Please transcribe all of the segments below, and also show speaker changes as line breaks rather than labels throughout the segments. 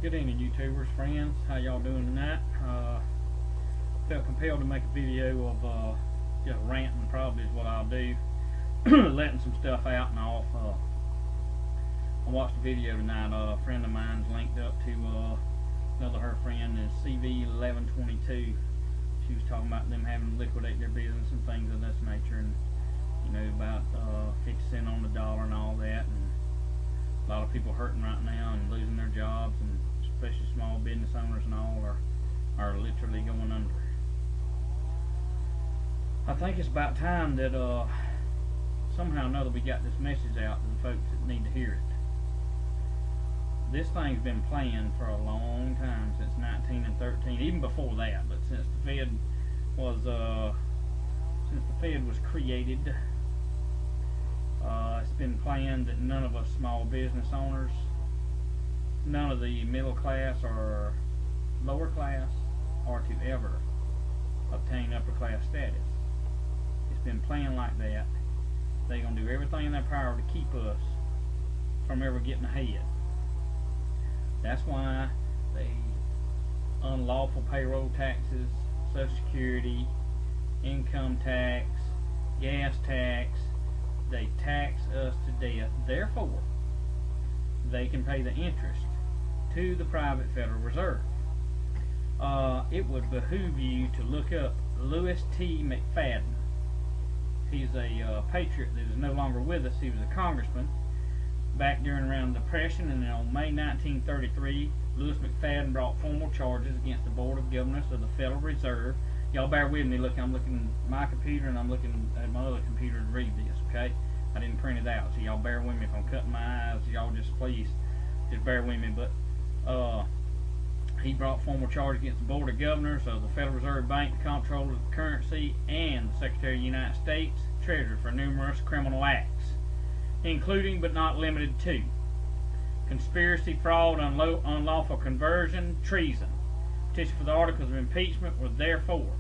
Good evening, YouTubers, friends. How y'all doing tonight? Felt compelled to make a video of just ranting, probably is what I'll do. Letting some stuff out and off. I watched a video tonight. A friend of mine's linked up to another her friend is CV1122. She was talking about them having to liquidate their business and things of this nature, and you know, about 50 cents on the dollar and all that, and a lot of people hurting right now and losing their jobs, and especially small business owners and all are literally going under. I think it's about time that somehow or another we got this message out to the folks that need to hear it. This thing's been planned for a long time, since 1913, even before that, but since the Fed was created, it's been planned that none of us small business owners, none of the middle class or lower class, are to ever obtain upper class status. It's been planned like that. They're going to do everything in their power to keep us from ever getting ahead. That's why they unlawful payroll taxes, Social Security, income tax, gas tax. They tax us to death. Therefore, they can pay the interest to the private Federal Reserve. It would behoove you to look up Louis T. McFadden. He's a patriot that is no longer with us. He was a congressman back during around the Depression, and on May 1933, Louis McFadden brought formal charges against the Board of Governors of the Federal Reserve. Y'all bear with me. Look, I'm looking at my computer and I'm looking at my other computer to read this, okay? I didn't print it out, so y'all bear with me if I'm cutting my eyes. Y'all just please, just bear with me. But he brought formal charges against the Board of Governors of the Federal Reserve Bank, the Comptroller of the Currency, and the Secretary of the United States Treasury for numerous criminal acts, including but not limited to conspiracy, fraud, unlawful conversion, treason. Petition for the articles of impeachment were therefore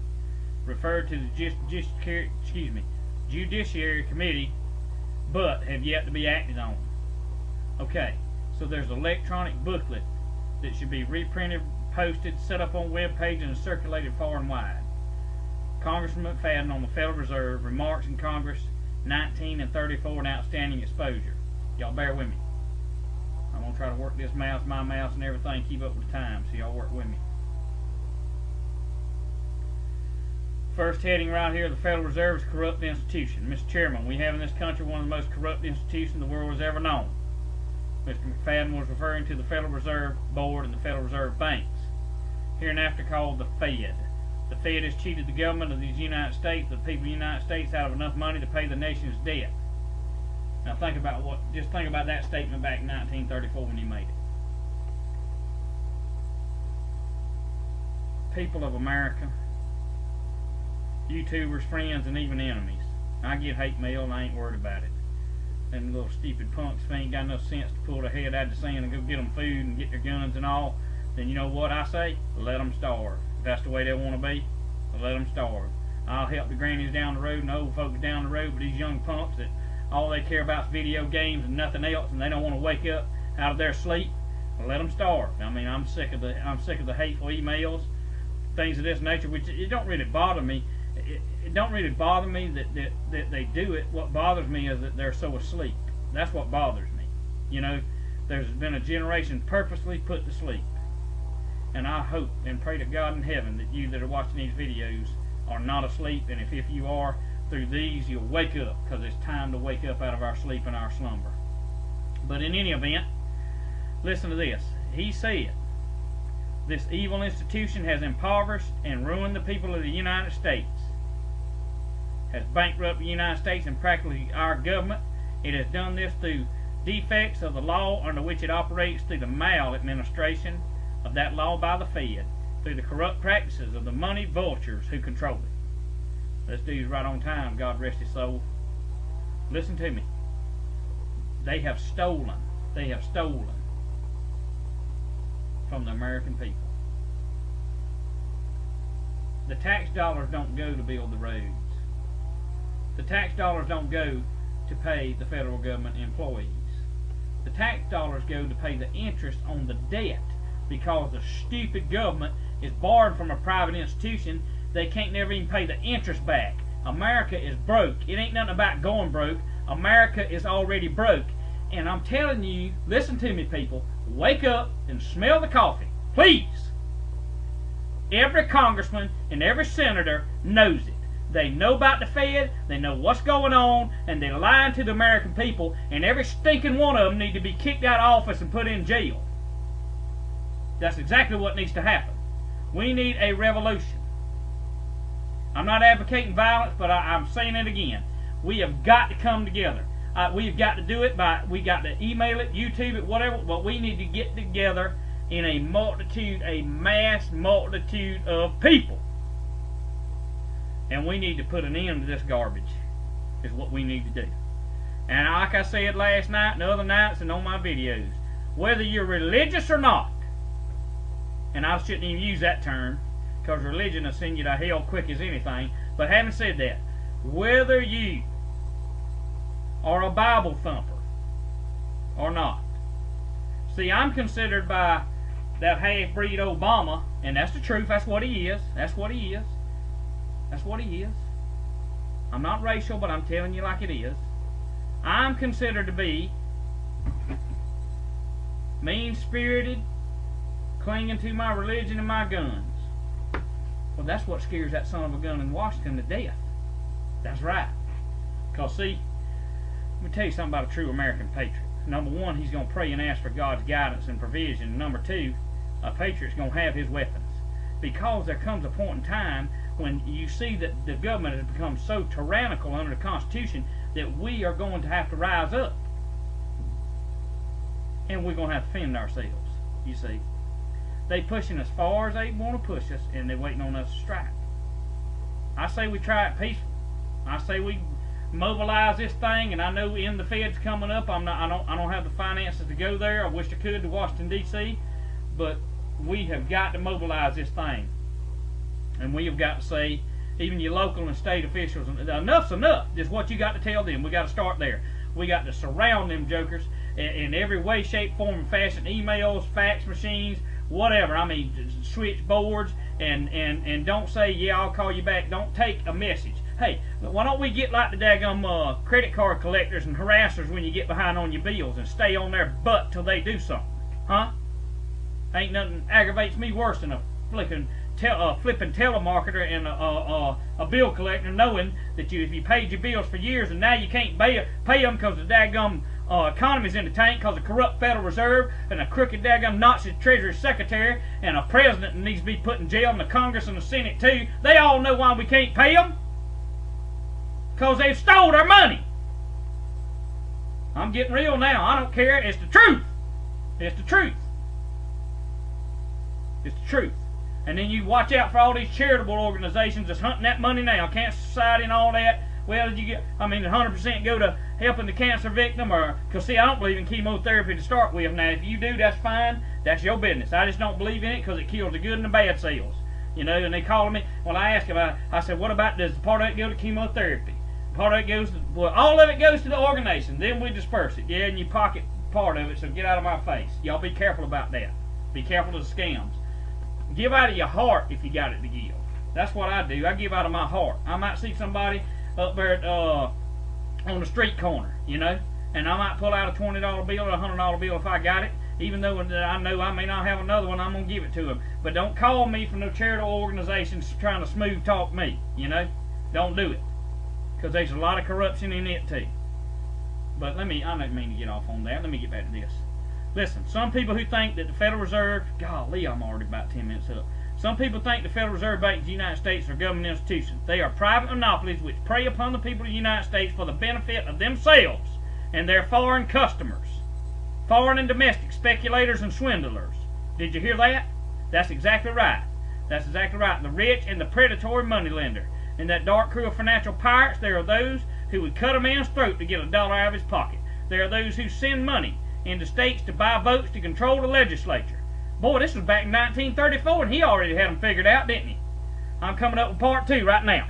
referred to the Judiciary Committee, but have yet to be acted on. Okay, so there's an electronic booklet that should be reprinted, posted, set up on web pages, and circulated far and wide. Congressman McFadden on the Federal Reserve, remarks in Congress 19 and 34, and outstanding exposure. Y'all bear with me. I'm going to try to work this mouse, my mouse, and everything, keep up with the time, so y'all work with me. First heading right here, the Federal Reserve is a corrupt institution. Mr. Chairman, we have in this country one of the most corrupt institutions the world has ever known. Mr. McFadden was referring to the Federal Reserve Board and the Federal Reserve banks, hereinafter called the Fed. The Fed has cheated the government of these United States, the people of the United States, out of enough money to pay the nation's debt. Now think about just think about that statement back in 1934 when he made it. People of America, YouTubers, friends, and even enemies. I get hate mail and I ain't worried about it. And little stupid punks, if they ain't got enough sense to pull their head out of the sand and go get them food and get their guns and all, then you know what I say? Let them starve. If that's the way they want to be, let them starve. I'll help the grannies down the road and the old folks down the road, but these young punks that all they care about is video games and nothing else, and they don't want to wake up out of their sleep, let them starve. I mean, I'm sick of the hateful emails, things of this nature, which it don't really bother me. It don't really bother me that they do it. What bothers me is that they're so asleep. That's what bothers me. You know, there's been a generation purposely put to sleep. And I hope and pray to God in heaven that you that are watching these videos are not asleep. And if you are, through these, you'll wake up, because it's time to wake up out of our sleep and our slumber. But in any event, listen to this. He said, this evil institution has impoverished and ruined the people of the United States, has bankrupted the United States and practically our government. It has done this through defects of the law under which it operates, through the maladministration of that law by the Fed, through the corrupt practices of the money vultures who control it. This dude's right on time, God rest his soul. Listen to me. They have stolen from the American people. The tax dollars don't go to build the roads. The tax dollars don't go to pay the federal government employees. The tax dollars go to pay the interest on the debt because the stupid government is borrowed from a private institution. They can't never even pay the interest back. America is broke. It ain't nothing about going broke. America is already broke. And I'm telling you, listen to me, people, wake up and smell the coffee, please. Every congressman and every senator knows it. They know about the Fed, they know what's going on, and they're lying to the American people, and every stinking one of them need to be kicked out of office and put in jail. That's exactly what needs to happen. We need a revolution. I'm not advocating violence, but I'm saying it again. We have got to come together. We've got to do it we got to email it, YouTube it, whatever, but we need to get together in a mass multitude of people. And we need to put an end to this garbage, is what we need to do. And like I said last night and other nights and on my videos, whether you're religious or not, and I shouldn't even use that term, because religion will send you to hell quick as anything, but having said that, whether you are a Bible thumper or not. See, I'm considered by that half-breed Obama, and that's the truth, that's what he is, that's what he is. That's what he is. I'm not racial, but I'm telling you like it is. I'm considered to be mean-spirited, clinging to my religion and my guns. Well, that's what scares that son of a gun in Washington to death. That's right. Because, see, let me tell you something about a true American patriot. Number one, he's going to pray and ask for God's guidance and provision. And number two, a patriot's going to have his weapons. Because there comes a point in time when you see that the government has become so tyrannical under the Constitution that we are going to have to rise up. And we're going to have to defend ourselves, you see. They pushing as far as they want to push us, and they're waiting on us to strike. I say we try it peaceful. I say we mobilize this thing, and I know in the Fed's coming up. I don't have the finances to go there. I wish I could to Washington, D.C., but we have got to mobilize this thing. And we have got to say, even your local and state officials, enough's enough. Just what you got to tell them. We got to start there. We got to surround them jokers in every way, shape, form, and fashion. Emails, fax machines, whatever. I mean, switchboards, and don't say, yeah, I'll call you back. Don't take a message. Hey, why don't we get like the daggum credit card collectors and harassers when you get behind on your bills and stay on their butt till they do something? Huh? Ain't nothing aggravates me worse than a flipping telemarketer and a bill collector knowing that if you paid your bills for years and now you can't pay them because the daggum economy's in the tank because of corrupt Federal Reserve and a crooked daggum Nazi Treasury Secretary and a president that needs to be put in jail and the Congress and the Senate too. They all know why we can't pay them. Because they've stole our money. I'm getting real now. I don't care. It's the truth. It's the truth. It's the truth. And then you watch out for all these charitable organizations that's hunting that money now. Cancer Society and all that. Well, did you get, 100% go to helping the cancer victim? Because, see, I don't believe in chemotherapy to start with. Now, if you do, that's fine. That's your business. I just don't believe in it because it kills the good and the bad cells. You know, and they call me. Well, I asked him, I said, what about, does part of it go to chemotherapy? Part of it goes to, well, all of it goes to the organization. Then we disperse it. Yeah, and you pocket part of it, so get out of my face. Y'all be careful about that. Be careful of the scams. Give out of your heart if you got it to give. That's what I do. I give out of my heart. I might see somebody up there at, on the street corner, you know, and I might pull out a $20 bill or a $100 bill if I got it. Even though I know I may not have another one, I'm going to give it to them. But don't call me from no charitable organizations trying to smooth talk me, you know. Don't do it. Because there's a lot of corruption in it too. But I don't mean to get off on that. Let me get back to this. Listen, some people who think that the Federal Reserve, golly, I'm already about 10 minutes up. Some people think the Federal Reserve Bank of the United States are government institutions. They are private monopolies which prey upon the people of the United States for the benefit of themselves and their foreign customers. Foreign and domestic speculators and swindlers. Did you hear that? That's exactly right. That's exactly right. The rich and the predatory moneylender. In that dark crew of financial pirates, there are those who would cut a man's throat to get a dollar out of his pocket. There are those who send money into states to buy votes to control the legislature. Boy, this was back in 1934, and he already had them figured out, didn't he? I'm coming up with part 2 right now.